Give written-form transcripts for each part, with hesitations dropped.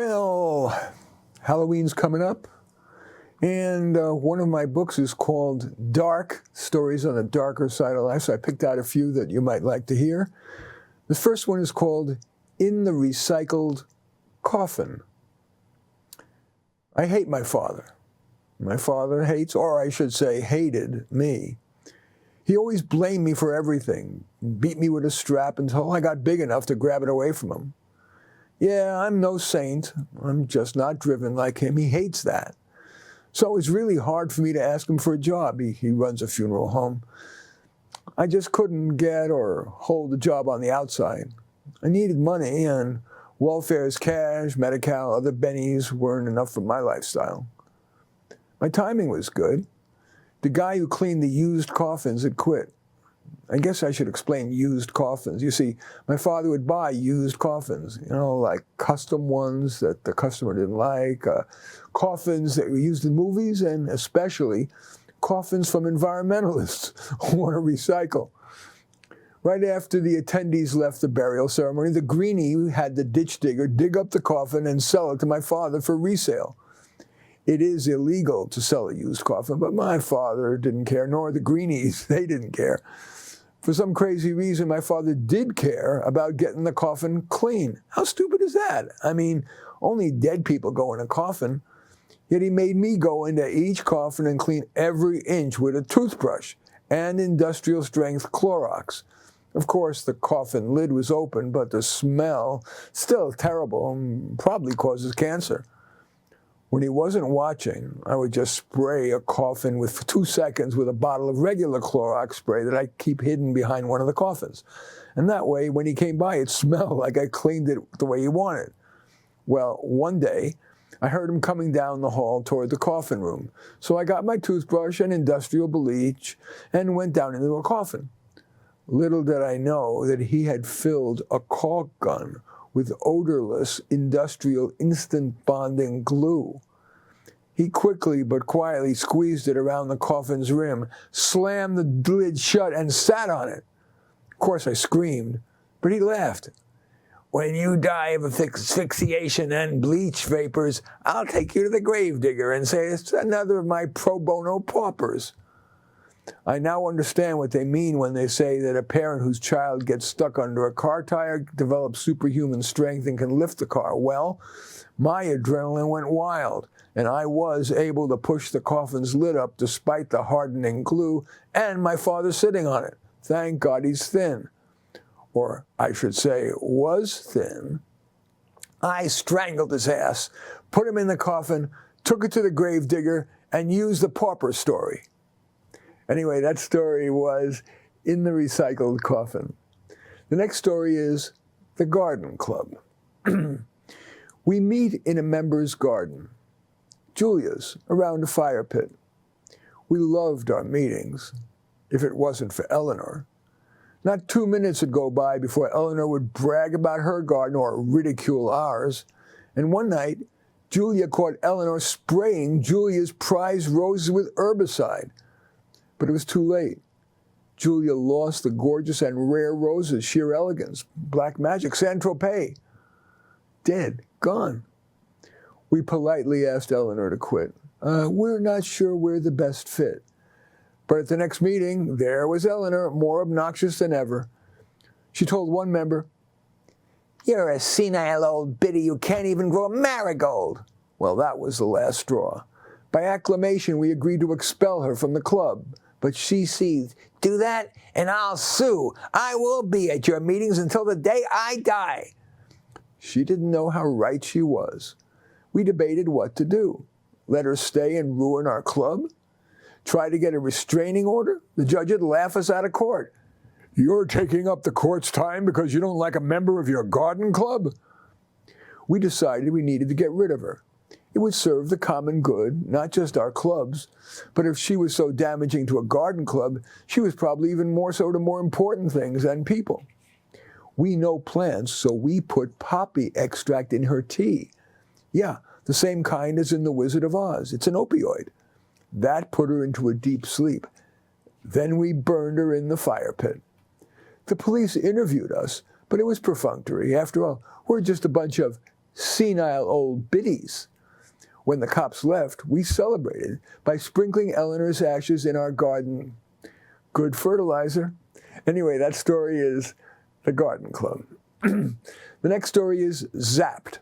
Well, Halloween's coming up, and one of my books is called Dark, Stories on the Darker Side of Life, so I picked out a few that you might like to hear. The first one is called In the Recycled Coffin. I hate my father. My father hates, or I should say hated, me. He always blamed me for everything, beat me with a strap until I got big enough to grab it away from him. Yeah, I'm no saint. I'm just not driven like him. He hates that. So it's really hard for me to ask him for a job. He runs a funeral home. I just couldn't get or hold a job on the outside. I needed money, and welfare's cash, Medi-Cal, other bennies weren't enough for my lifestyle. My timing was good. The guy who cleaned the used coffins had quit. I guess I should explain used coffins. You see, my father would buy used coffins, like custom ones that the customer didn't like, coffins that were used in movies, and especially coffins from environmentalists who want to recycle. Right after the attendees left the burial ceremony, the greenie had the ditch digger dig up the coffin and sell it to my father for resale. It is illegal to sell a used coffin, but my father didn't care, nor the greenies. They didn't care. For some crazy reason, my father did care about getting the coffin clean. How stupid is that? I mean, only dead people go in a coffin. Yet he made me go into each coffin and clean every inch with a toothbrush and industrial-strength Clorox. Of course, the coffin lid was open, but the smell, still terrible, and probably causes cancer. When he wasn't watching, I would just spray a coffin for 2 seconds with a bottle of regular Clorox spray that I keep hidden behind one of the coffins. And that way, when he came by, it smelled like I cleaned it the way he wanted. Well, one day, I heard him coming down the hall toward the coffin room. So I got my toothbrush and industrial bleach and went down into a coffin. Little did I know that he had filled a caulk gun with odorless industrial instant bonding glue. He quickly but quietly squeezed it around the coffin's rim, slammed the lid shut, and sat on it. Of course, I screamed, but he laughed. When you die of asphyxiation and bleach vapors, I'll take you to the gravedigger and say it's another of my pro bono paupers. I now understand what they mean when they say that a parent whose child gets stuck under a car tire develops superhuman strength and can lift the car. Well, my adrenaline went wild, and I was able to push the coffin's lid up despite the hardening glue and my father sitting on it. Thank God he's thin. Or I should say, was thin. I strangled his ass, put him in the coffin, took it to the gravedigger, and used the pauper story. Anyway, that story was In the Recycled Coffin. The next story is The Garden Club. We meet in a member's garden, Julia's, around a fire pit. We loved our meetings, if it wasn't for Eleanor. Not 2 minutes would go by before Eleanor would brag about her garden or ridicule ours. And one night, Julia caught Eleanor spraying Julia's prized roses with herbicide. But it was too late. Julia lost the gorgeous and rare roses, sheer elegance, black magic, Saint-Tropez. Dead, gone. We politely asked Eleanor to quit. We're not sure we're the best fit. But at the next meeting, there was Eleanor, more obnoxious than ever. She told one member, "You're a senile old biddy who can't even grow a marigold." Well, that was the last straw. By acclamation, we agreed to expel her from the club. But she seethed, "Do that, and I'll sue. I will be at your meetings until the day I die." She didn't know how right she was. We debated what to do. Let her stay and ruin our club? Try to get a restraining order? The judge would laugh us out of court. "You're taking up the court's time because you don't like a member of your garden club?" We decided we needed to get rid of her. It would serve the common good, not just our clubs. But if she was so damaging to a garden club, she was probably even more so to more important things than people. We know plants, so we put poppy extract in her tea. Yeah, the same kind as in The Wizard of Oz. It's an opioid. That put her into a deep sleep. Then we burned her in the fire pit. The police interviewed us, but it was perfunctory. After all, we're just a bunch of senile old biddies. When the cops left, we celebrated by sprinkling Eleanor's ashes in our garden. Good fertilizer. Anyway, that story is The Garden Club. The next story is Zapped.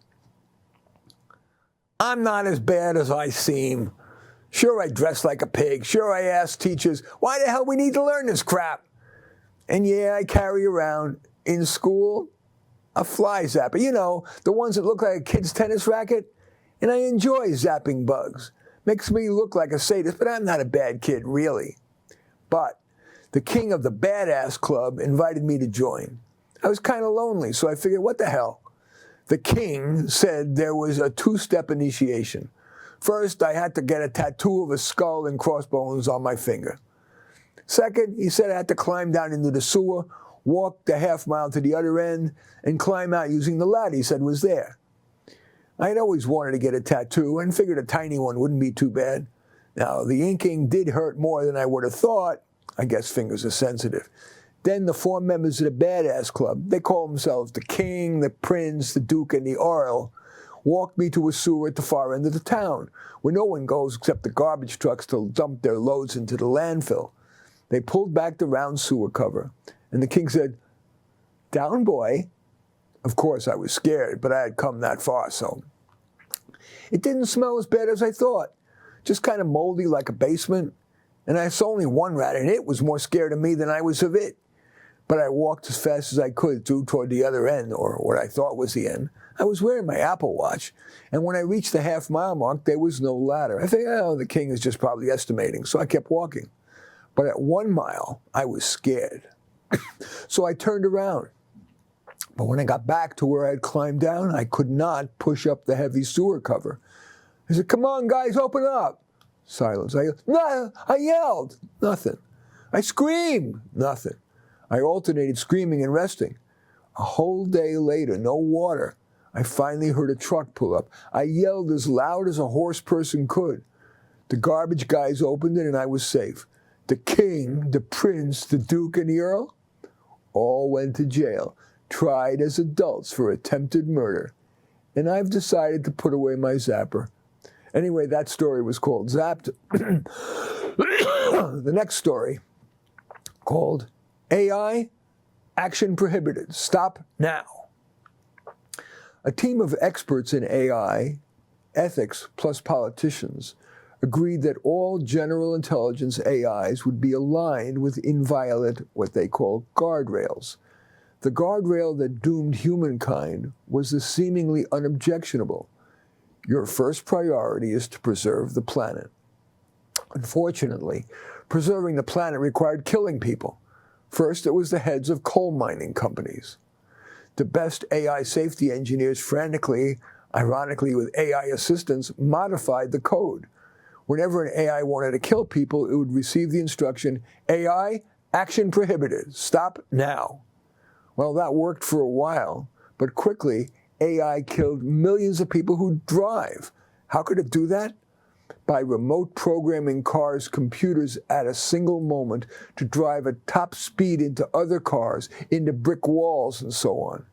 I'm not as bad as I seem. Sure, I dress like a pig. Sure, I ask teachers, why the hell we need to learn this crap? And yeah, I carry around, in school, a fly zapper. You know, the ones that look like a kid's tennis racket. And I enjoy zapping bugs. Makes me look like a sadist, but I'm not a bad kid, really. But the king of the badass club invited me to join. I was kind of lonely, so I figured, what the hell? The king said there was a two-step initiation. First, I had to get a tattoo of a skull and crossbones on my finger. Second, he said I had to climb down into the sewer, walk the half-mile to the other end, and climb out using the ladder he said was there. I had always wanted to get a tattoo and figured a tiny one wouldn't be too bad. Now, the inking did hurt more than I would have thought. I guess fingers are sensitive. Then the four members of the Badass Club, they call themselves the King, the Prince, the Duke, and the Earl, walked me to a sewer at the far end of the town, where no one goes except the garbage trucks to dump their loads into the landfill. They pulled back the round sewer cover, and the King said, "Down, boy." Of course, I was scared, but I had come that far, so. It didn't smell as bad as I thought, just kind of moldy like a basement. And I saw only one rat, and it was more scared of me than I was of it. But I walked as fast as I could toward the other end, or what I thought was the end. I was wearing my Apple Watch, and when I reached the half-mile mark, there was no ladder. I figured, oh, the King is just probably estimating, so I kept walking. But at 1 mile, I was scared. So I turned around. But when I got back to where I had climbed down, I could not push up the heavy sewer cover. I said, "Come on, guys, open up." Silence. I yelled. Nothing. I screamed. Nothing. I alternated screaming and resting. A whole day later, no water. I finally heard a truck pull up. I yelled as loud as a hoarse person could. The garbage guys opened it, and I was safe. The King, the Prince, the Duke, and the Earl all went to jail, tried as adults for attempted murder. And I've decided to put away my zapper. Anyway, that story was called Zapped. The next story, called AI, Action Prohibited. Stop now. A team of experts in AI, ethics plus politicians, agreed that all general intelligence AIs would be aligned with inviolate, what they call guardrails. The guardrail that doomed humankind was the seemingly unobjectionable. Your first priority is to preserve the planet. Unfortunately, preserving the planet required killing people. First, it was the heads of coal mining companies. The best AI safety engineers frantically, ironically with AI assistance, modified the code. Whenever an AI wanted to kill people, it would receive the instruction, AI, action prohibited, stop now. Well, that worked for a while, but quickly, AI killed millions of people who drive. How could it do that? By remote programming cars' computers at a single moment to drive at top speed into other cars, into brick walls, and so on.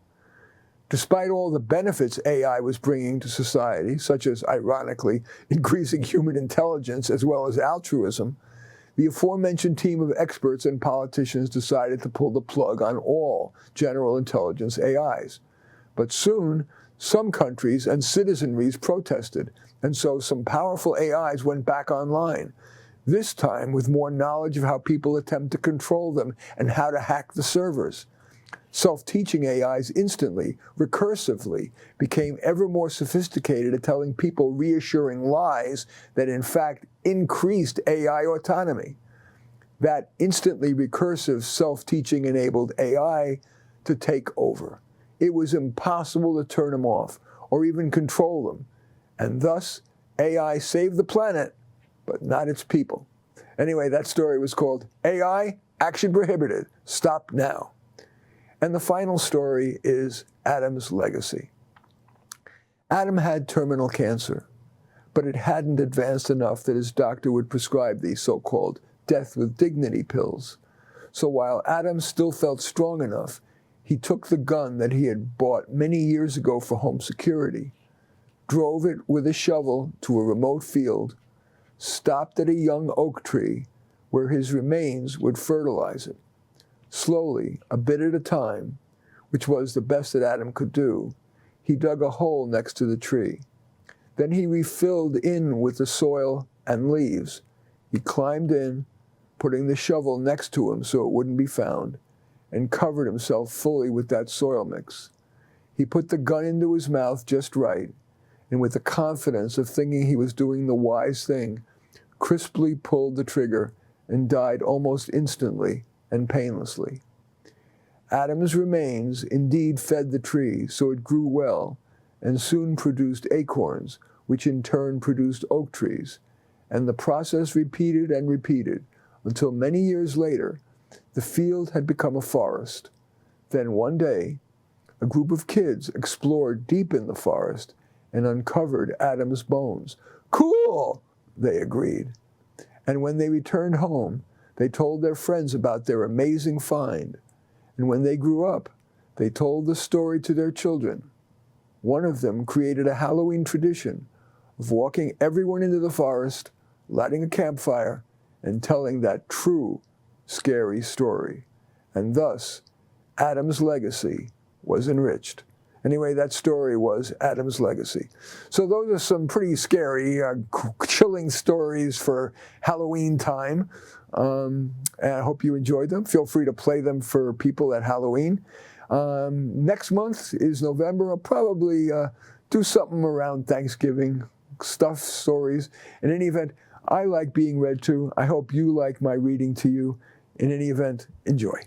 Despite all the benefits AI was bringing to society, such as, ironically, increasing human intelligence as well as altruism, the aforementioned team of experts and politicians decided to pull the plug on all general intelligence AIs. But soon, some countries and citizenries protested, and so some powerful AIs went back online, this time with more knowledge of how people attempt to control them and how to hack the servers. Self-teaching AIs instantly, recursively, became ever more sophisticated at telling people reassuring lies that in fact increased AI autonomy. That instantly recursive self-teaching enabled AI to take over. It was impossible to turn them off or even control them. And thus, AI saved the planet, but not its people. Anyway, that story was called AI, Action Prohibited, Stop Now. And the final story is Adam's legacy. Adam had terminal cancer, but it hadn't advanced enough that his doctor would prescribe these so-called death with dignity pills. So while Adam still felt strong enough, He took the gun that he had bought many years ago for home security, drove it with a shovel to a remote field, stopped at a young oak tree where his remains would fertilize it. Slowly, a bit at a time, which was the best that Adam could do, he dug a hole next to the tree. Then he refilled in with the soil and leaves. He climbed in, putting the shovel next to him so it wouldn't be found, and covered himself fully with that soil mix. He put the gun into his mouth just right, and with the confidence of thinking he was doing the wise thing, crisply pulled the trigger and died almost instantly and painlessly. Adam's remains indeed fed the tree, so it grew well, and soon produced acorns, which in turn produced oak trees, and the process repeated and repeated, until many years later, the field had become a forest. Then one day, a group of kids explored deep in the forest and uncovered Adam's bones. "Cool," they agreed. And when they returned home, they told their friends about their amazing find. And when they grew up, they told the story to their children. One of them created a Halloween tradition of walking everyone into the forest, lighting a campfire, and telling that true, scary story. And thus, Adam's legacy was enriched. Anyway, that story was Adam's legacy. So those are some pretty scary, chilling stories for Halloween time. And I hope you enjoyed them. Feel free to play them for people at Halloween. Next month is November. I'll probably do something around Thanksgiving, stuff, stories. In any event, I like being read to. I hope you like my reading to you. In any event, enjoy.